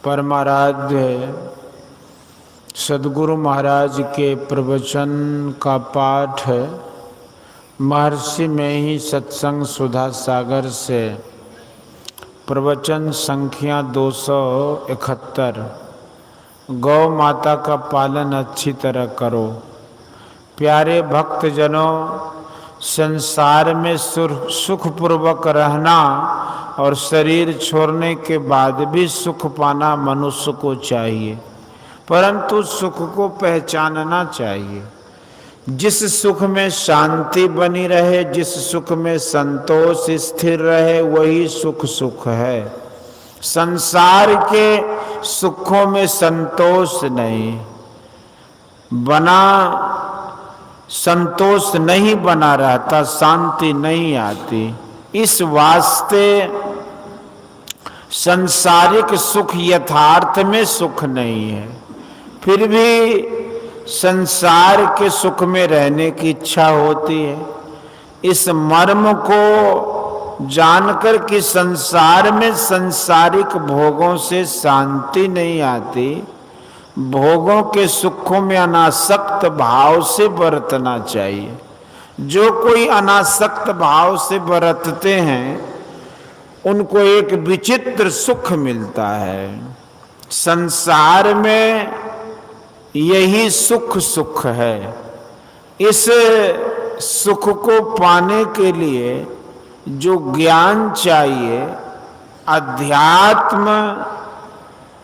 परमाराध्य सद्गुरु महाराज के प्रवचन का पाठ महर्षि में ही सत्संग सुधा सागर से प्रवचन संख्या 271। गौ माता का पालन अच्छी तरह करो। प्यारे भक्तजनों, संसार में सुखपूर्वक रहना और शरीर छोड़ने के बाद भी सुख पाना मनुष्य को चाहिए, परंतु सुख को पहचानना चाहिए। जिस सुख में शांति बनी रहे, जिस सुख में संतोष स्थिर रहे, वही सुख है। संसार के सुखों में संतोष नहीं बना, संतोष नहीं बना रहता, शांति नहीं आती। इस वास्ते सांसारिक सुख यथार्थ में सुख नहीं है, फिर भी संसार के सुख में रहने की इच्छा होती है। इस मर्म को जानकर कि संसार में सांसारिक भोगों से शांति नहीं आती, भोगों के सुखों में अनासक्त भाव से बरतना चाहिए। जो कोई अनासक्त भाव से बरतते हैं उनको एक विचित्र सुख मिलता है। संसार में यही सुख है। इस सुख को पाने के लिए जो ज्ञान चाहिए, अध्यात्म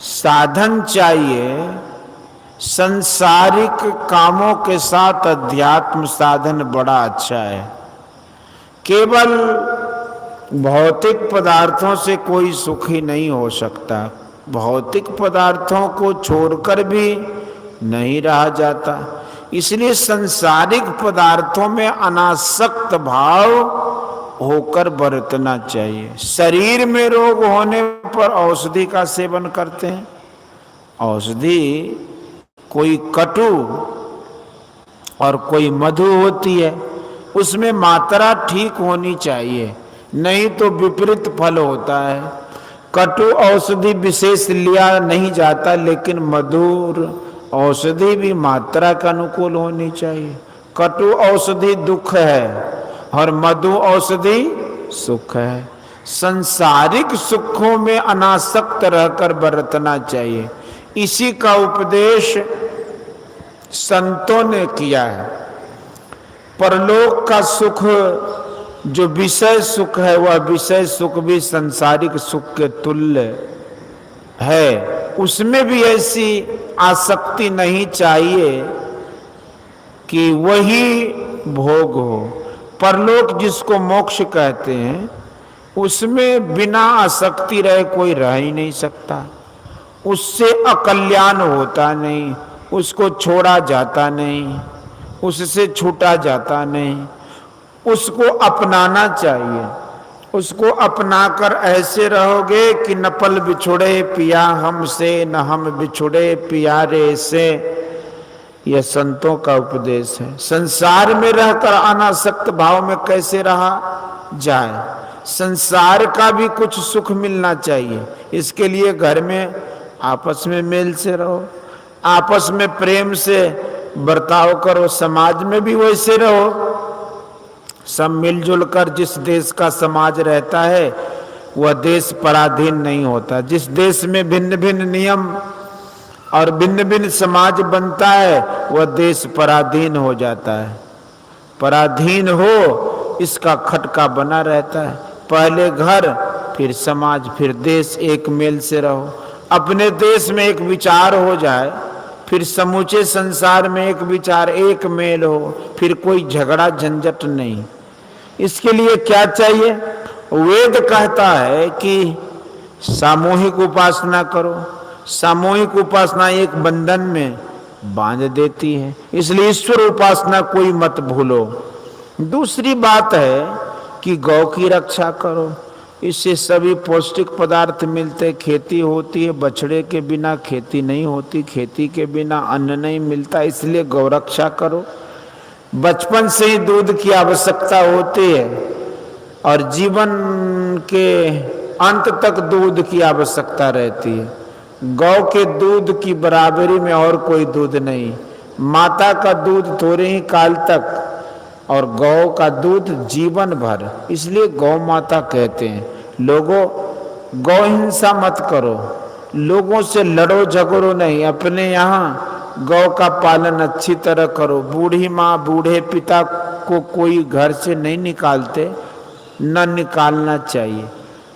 साधन चाहिए, संसारिक कामों के साथ अध्यात्म साधन बड़ा अच्छा है। केवल भौतिक पदार्थों से कोई सुखी नहीं हो सकता। भौतिक पदार्थों को छोड़कर भी नहीं रहा जाता, इसलिए संसारिक पदार्थों में अनासक्त भाव होकर बरतना चाहिए। शरीर में रोग होने पर औषधि का सेवन करते हैं। औषधि कोई कटु और कोई मधु होती है, उसमें मात्रा ठीक होनी चाहिए, नहीं तो विपरीत फल होता है। कटु औषधि विशेष लिया नहीं जाता, लेकिन मधुर औषधि भी मात्रा के अनुकूल होनी चाहिए। कटु औषधि दुख है और मधु औषधि सुख है। संसारिक सुखों में अनासक्त रहकर बरतना चाहिए। इसी का उपदेश संतों ने किया है। परलोक का सुख जो विषय सुख है, वह विषय सुख भी संसारिक सुख के तुल्य है। उसमें भी ऐसी आसक्ति नहीं चाहिए कि वही भोग हो। परलोक जिसको मोक्ष कहते हैं, उसमें बिना आसक्ति रहे कोई रह ही नहीं सकता। उससे अकल्याण होता नहीं, उसको छोड़ा जाता नहीं, उससे छूटा जाता नहीं। उसको अपनाना चाहिए। उसको अपनाकर ऐसे रहोगे कि न पल बिछुड़े पिया हमसे, न हम बिछुड़े पियारे से। यह संतों का उपदेश है। संसार में रहकर अनासक्त भाव में कैसे रहा जाए। संसार का भी कुछ सुख मिलना चाहिए। इसके लिए घर में आपस में मेल से रहो, आपस में प्रेम से बर्ताव करो, समाज में भी वैसे रहो। सब मिलजुल कर जिस देश का समाज रहता है, वह देश पराधीन नहीं होता। जिस देश में भिन्न भिन्न नियम और भिन्न भिन्न समाज बनता है, वह देश पराधीन हो जाता है। पराधीन हो इसका खटका बना रहता है। पहले घर, फिर समाज, फिर देश, एक मेल से रहो। अपने देश में एक विचार हो जाए, फिर समूचे संसार में एक विचार, एक मेल हो, फिर कोई झगड़ा झंझट नहीं। इसके लिए क्या चाहिए? वेद कहता है कि सामूहिक उपासना करो। सामूहिक उपासना एक बंधन में बांध देती है, इसलिए ईश्वर उपासना कोई मत भूलो। दूसरी बात है कि गौ की रक्षा करो। इससे सभी पौष्टिक पदार्थ मिलते, खेती होती है। बछड़े के बिना खेती नहीं होती, खेती के बिना अन्न नहीं मिलता, इसलिए गौ रक्षा करो। बचपन से ही दूध की आवश्यकता होती है और जीवन के अंत तक दूध की आवश्यकता रहती है। गौ के दूध की बराबरी में और कोई दूध नहीं। माता का दूध थोड़े ही काल तक और गौ का दूध जीवन भर, इसलिए गौ माता कहते हैं। लोगों, गौ हिंसा मत करो, लोगों से लड़ो झगड़ो नहीं, अपने यहाँ गौ का पालन अच्छी तरह करो। बूढ़ी माँ बूढ़े पिता को कोई घर से नहीं निकालते, न निकालना चाहिए।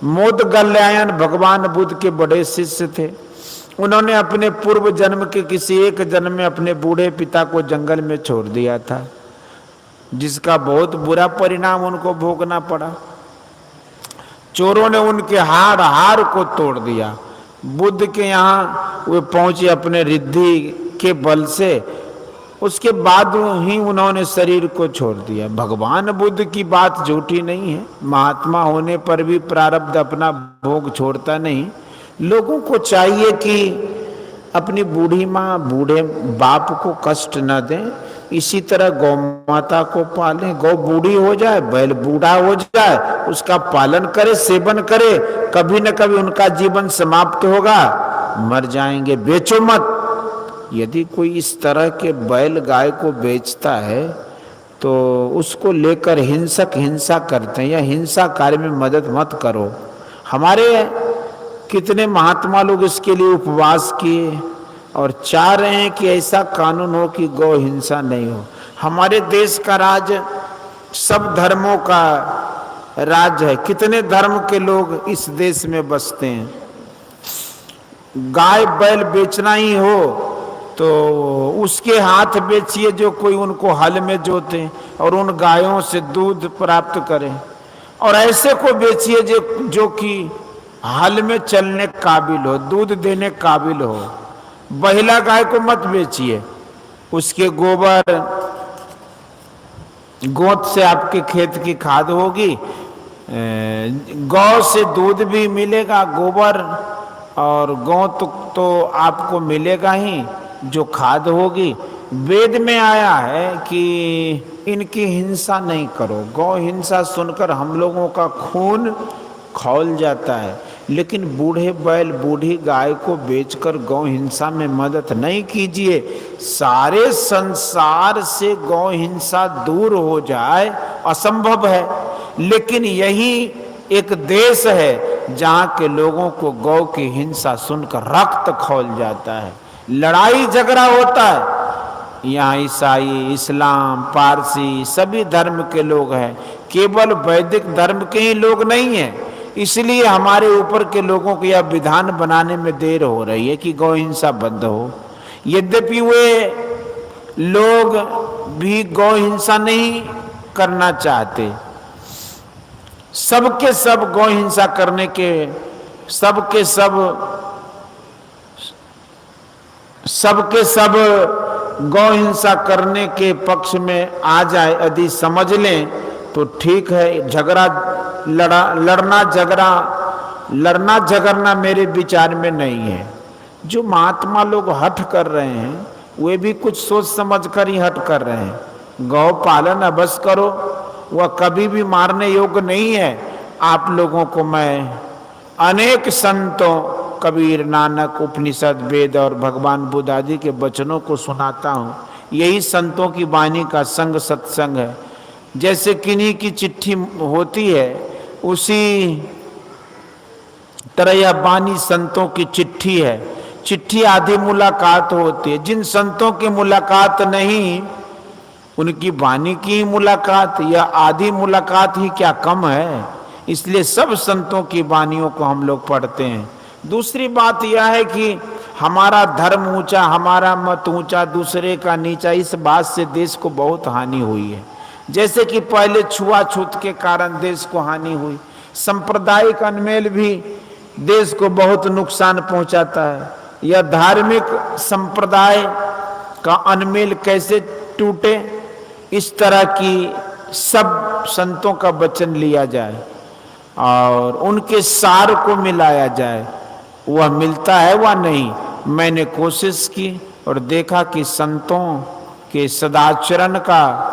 मोदगल्यायन भगवान बुद्ध के बड़े शिष्य थे। उन्होंने अपने पूर्व जन्म के किसी एक जन्म में अपने बूढ़े पिता को जंगल में छोड़ दिया था, जिसका बहुत बुरा परिणाम उनको भोगना पड़ा। चोरों ने उनके हाड़ को तोड़ दिया। बुद्ध के यहाँ वे पहुंचे अपने रिद्धि के बल से, उसके बाद ही उन्होंने शरीर को छोड़ दिया। भगवान बुद्ध की बात झूठी नहीं है। महात्मा होने पर भी प्रारब्ध अपना भोग छोड़ता नहीं। लोगों को चाहिए कि अपनी बूढ़ी माँ बूढ़े बाप को कष्ट न दें, इसी तरह गौ माता को पालें। गौ बूढ़ी हो जाए, बैल बूढ़ा हो जाए, उसका पालन करे, सेवन करे, कभी न कभी उनका जीवन समाप्त होगा, मर जाएंगे। बेचो मत। यदि कोई इस तरह के बैल गाय को बेचता है तो उसको लेकर हिंसक हिंसा करते हैं, या हिंसा कार्य में मदद मत करो। हमारे कितने महात्मा लोग इसके लिए उपवास किए और चाह रहे हैं कि ऐसा कानून हो कि गौ हिंसा नहीं हो। हमारे देश का राज सब धर्मों का राज है। कितने धर्म के लोग इस देश में बसते हैं। गाय बैल बेचना ही हो तो उसके हाथ बेचिए जो कोई उनको हल में जोते और उन गायों से दूध प्राप्त करें, और ऐसे को बेचिए जो कि हल में चलने काबिल हो, दूध देने काबिल हो। बहिला गाय को मत बेचिए, उसके गोबर गोत से आपके खेत की खाद होगी, गौ से दूध भी मिलेगा, गोबर और गोत तो आपको मिलेगा ही, जो खाद होगी। वेद में आया है कि इनकी हिंसा नहीं करो। गौ हिंसा सुनकर हम लोगों का खून खौल जाता है, लेकिन बूढ़े बैल बूढ़ी गाय को बेचकर गौ हिंसा में मदद नहीं कीजिए। सारे संसार से गौ हिंसा दूर हो जाए असंभव है, लेकिन यही एक देश है जहाँ के लोगों को गौ की हिंसा सुनकर रक्त खौल जाता है, लड़ाई झगड़ा होता है। यहाँ ईसाई, इस्लाम, पारसी सभी धर्म के लोग हैं, केवल वैदिक धर्म के ही लोग नहीं हैं। इसलिए हमारे ऊपर के लोगों को यह विधान बनाने में देर हो रही है कि गौ हिंसा बंद हो। यद्यपि वे लोग भी गौ हिंसा नहीं करना चाहते। सबके सब गौ हिंसा करने के सबके सब गौ हिंसा करने के पक्ष में आ जाए, यदि समझ लें तो ठीक है। लड़ना झगड़ना मेरे विचार में नहीं है। जो महात्मा लोग हठ कर रहे हैं वे भी कुछ सोच समझ कर ही हठ कर रहे हैं। गौ पालन अवश्य करो, वह कभी भी मारने योग्य नहीं है। आप लोगों को मैं अनेक संतों, कबीर, नानक, उपनिषद, वेद और भगवान बुद्ध आदि के वचनों को सुनाता हूँ। यही संतों की वाणी का संग सत्संग है। जैसे किन्हीं की चिट्ठी होती है, उसी तरह यह वाणी संतों की चिट्ठी है। चिट्ठी आधी मुलाकात होती है। जिन संतों की मुलाकात नहीं, उनकी वाणी की मुलाकात या आधी मुलाकात ही क्या कम है। इसलिए सब संतों की वाणियों को हम लोग पढ़ते हैं। दूसरी बात यह है कि हमारा धर्म ऊंचा, हमारा मत ऊंचा, दूसरे का नीचा, इस बात से देश को बहुत हानि हुई है। जैसे कि पहले छुआछूत के कारण देश को हानि हुई, सांप्रदायिक अनमेल भी देश को बहुत नुकसान पहुंचाता है। यह धार्मिक संप्रदाय का अनमेल कैसे टूटे, इस तरह की सब संतों का वचन लिया जाए और उनके सार को मिलाया जाए। वह मिलता है वह नहीं। मैंने कोशिश की और देखा कि संतों के सदाचरण का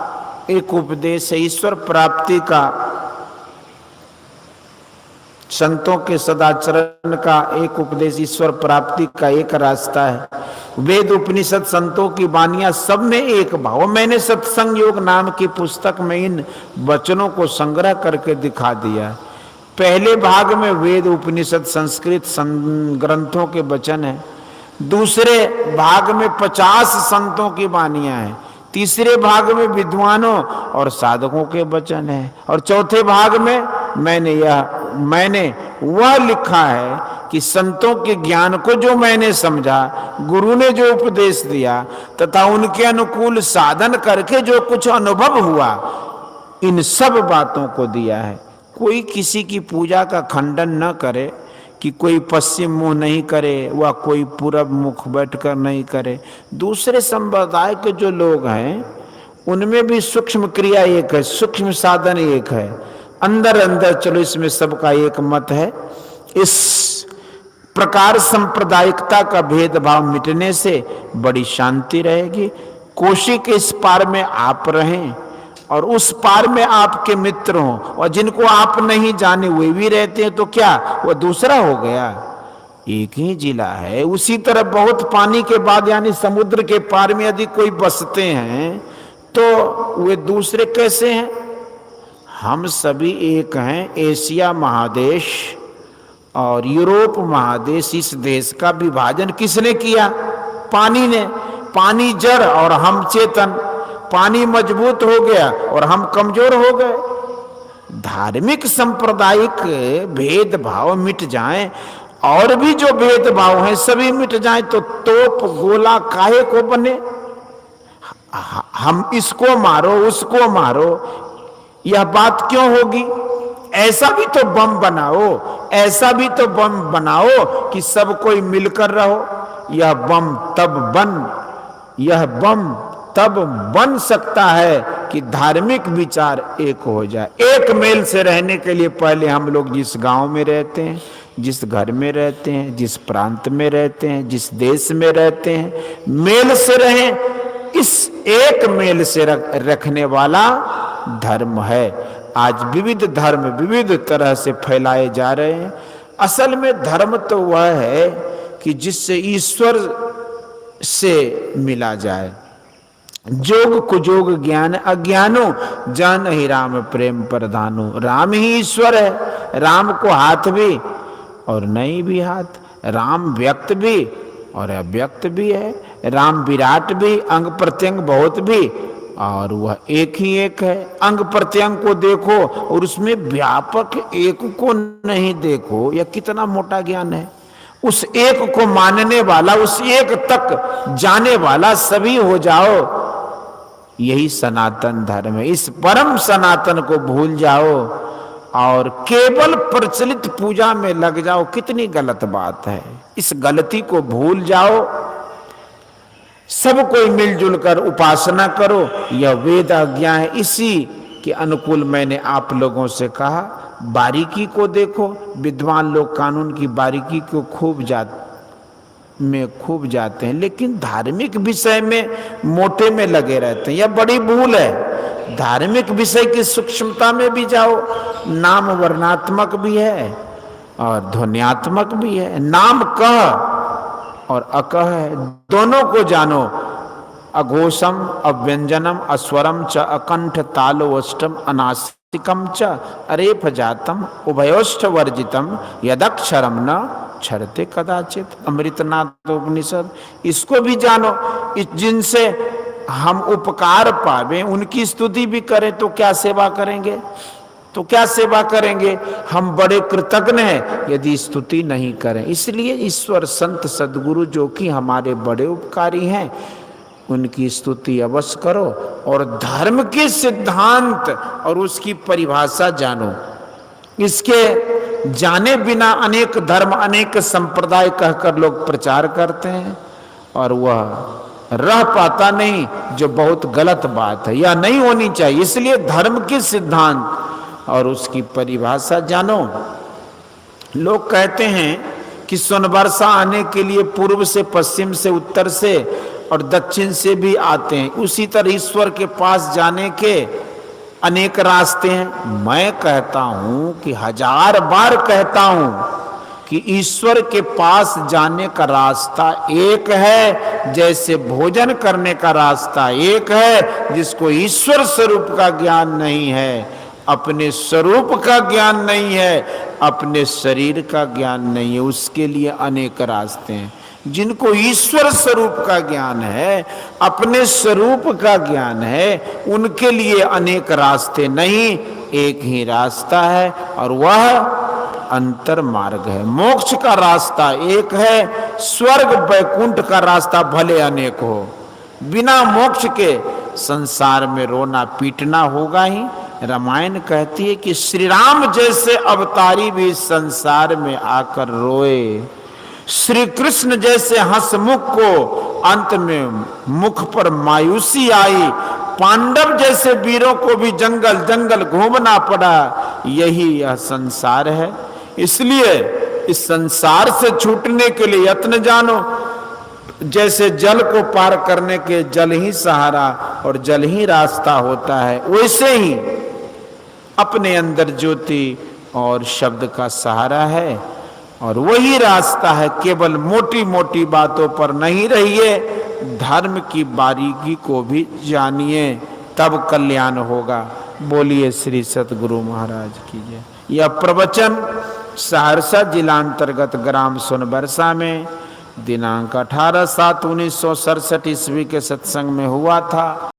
एक उपदेश है, ईश्वर प्राप्ति का संतों के सदाचरण का एक उपदेश, ईश्वर प्राप्ति का एक रास्ता है। वेद उपनिषद संतों की वानियां सब में एक भाव। मैंने सत्संग योग नाम की पुस्तक में इन वचनों को संग्रह करके दिखा दिया। पहले भाग में वेद उपनिषद संस्कृत ग्रंथों के वचन है, दूसरे भाग में 50 संतों की वानियां हैं, तीसरे भाग में विद्वानों और साधकों के वचन है, और चौथे भाग में मैंने वह लिखा है कि संतों के ज्ञान को जो मैंने समझा, गुरु ने जो उपदेश दिया तथा उनके अनुकूल साधन करके जो कुछ अनुभव हुआ, इन सब बातों को दिया है। कोई किसी की पूजा का खंडन न करे कि कोई पश्चिम मुंह नहीं करे व कोई पूरब मुख बैठकर नहीं करे। दूसरे संप्रदाय के जो लोग हैं उनमें भी सूक्ष्म क्रिया एक है, सूक्ष्म साधन एक है। अंदर अंदर चलो, इसमें सबका एक मत है। इस प्रकार सांप्रदायिकता का भेदभाव मिटने से बड़ी शांति रहेगी। कोशी के इस पार में आप रहें और उस पार में आपके मित्र हों, और जिनको आप नहीं जाने वे भी रहते हैं, तो क्या वो दूसरा हो गया? एक ही जिला है। उसी तरह बहुत पानी के बाद यानी समुद्र के पार में यदि कोई बसते हैं तो वे दूसरे कैसे हैं? हम सभी एक हैं। एशिया महादेश और यूरोप महादेश, इस देश का विभाजन किसने किया? पानी ने। पानी जड़ और हम चेतन। पानी मजबूत हो गया और हम कमजोर हो गए। धार्मिक सांप्रदायिक भेदभाव मिट जाएं और भी जो भेदभाव हैं सभी मिट जाएं तो तोप गोला काहे को बने? हम इसको मारो उसको मारो, यह बात क्यों होगी? ऐसा भी तो बम बनाओ, ऐसा भी तो बम बनाओ कि सब कोई मिलकर रहो। यह बम तब बन सकता है कि धार्मिक विचार एक हो जाए। एक मेल से रहने के लिए पहले हम लोग जिस गांव में रहते हैं, जिस घर में रहते हैं, जिस प्रांत में रहते हैं, जिस देश में रहते हैं, मेल से रहें। इस एक मेल से रखने वाला धर्म है। आज विविध धर्म विविध तरह से फैलाए जा रहे हैं। असल में धर्म तो वह है कि जिससे ईश्वर से मिला जाए। जोग कुजोग ज्ञान अज्ञानो जान ही राम प्रेम प्रधानो। राम ही ईश्वर है। राम को हाथ भी और नहीं भी हाथ, राम व्यक्त भी और अव्यक्त भी है, राम विराट भी, अंग प्रत्यंग बहुत भी, और वह एक ही एक है। अंग प्रत्यंग को देखो और उसमें व्यापक एक को नहीं देखो, यह कितना मोटा ज्ञान है। उस एक को मानने वाला, उस एक तक जाने वाला सभी हो जाओ, यही सनातन धर्म है। इस परम सनातन को भूल जाओ और केवल प्रचलित पूजा में लग जाओ, कितनी गलत बात है। इस गलती को भूल जाओ, सब कोई मिलजुल कर उपासना करो, यह वेद आज्ञा है। इसी के अनुकूल मैंने आप लोगों से कहा, बारीकी को देखो। विद्वान लोग कानून की बारीकी को खूब जाते हैं, लेकिन धार्मिक विषय में मोटे में लगे रहते हैं। यह बड़ी भूल है। धार्मिक विषय की सूक्ष्मता में भी जाओ। नाम वर्णात्मक भी है और ध्वन्यात्मक भी है। नाम कह और अकह है, दोनों को जानो। अघोषम अव्यंजनम अस्वरम च अकंठ तालोष्टम अनासिकम च अरेफ जातम उभयोष्ठ वर्जितम यदक्षरम न क्षरते कदाचित। अमृतनाथ उपनिषद। इसको भी जानो। जिनसे हम उपकार पावे उनकी स्तुति भी करें तो क्या सेवा करेंगे? हम बड़े कृतज्ञ हैं यदि स्तुति नहीं करें। इसलिए ईश्वर संत सदगुरु जो कि हमारे बड़े उपकारी हैं, उनकी स्तुति अवश्य करो और धर्म के सिद्धांत और उसकी परिभाषा जानो। इसके जाने बिना अनेक धर्म अनेक संप्रदाय कहकर लोग प्रचार करते हैं और वह रह पाता नहीं, जो बहुत गलत बात है। यह नहीं होनी चाहिए। इसलिए धर्म के सिद्धांत और उसकी परिभाषा जानो। लोग कहते हैं कि सोनबरसा आने के लिए पूर्व से, पश्चिम से, उत्तर से और दक्षिण से भी आते हैं। उसी तरह ईश्वर के पास जाने के अनेक रास्ते हैं। मैं कहता हूं कि 1000 बार कहता हूं कि ईश्वर के पास जाने का रास्ता एक है, जैसे भोजन करने का रास्ता एक है। जिसको ईश्वर स्वरूप का ज्ञान नहीं है, अपने स्वरूप का ज्ञान नहीं है, अपने शरीर का ज्ञान नहीं है, उसके लिए अनेक रास्ते हैं। जिनको ईश्वर स्वरूप का ज्ञान है, अपने स्वरूप का ज्ञान है, उनके लिए अनेक रास्ते नहीं, एक ही रास्ता है और वह अंतर मार्ग है। मोक्ष का रास्ता एक है, स्वर्ग वैकुंठ का रास्ता भले अनेक हो। बिना मोक्ष के संसार में रोना पीटना होगा ही। रामायण कहती है कि श्री राम जैसे अवतारी भी संसार में आकर रोए, श्री कृष्ण जैसे हंसमुख को अंत में मुख पर मायूसी आई, पांडव जैसे वीरों को भी जंगल जंगल घूमना पड़ा। यही यह संसार है। इसलिए इस संसार से छूटने के लिए यत्न जानो। जैसे जल को पार करने के जल ही सहारा और जल ही रास्ता होता है, वैसे ही अपने अंदर ज्योति और शब्द का सहारा है और वही रास्ता है। केवल मोटी मोटी बातों पर नहीं रहिए, धर्म की बारीकी को भी जानिए, तब कल्याण होगा। बोलिए श्री सतगुरु महाराज की जय। यह प्रवचन सहरसा जिला अंतर्गत ग्राम सोनबरसा में दिनांक 18/7/1967 ईस्वी के सत्संग में हुआ था।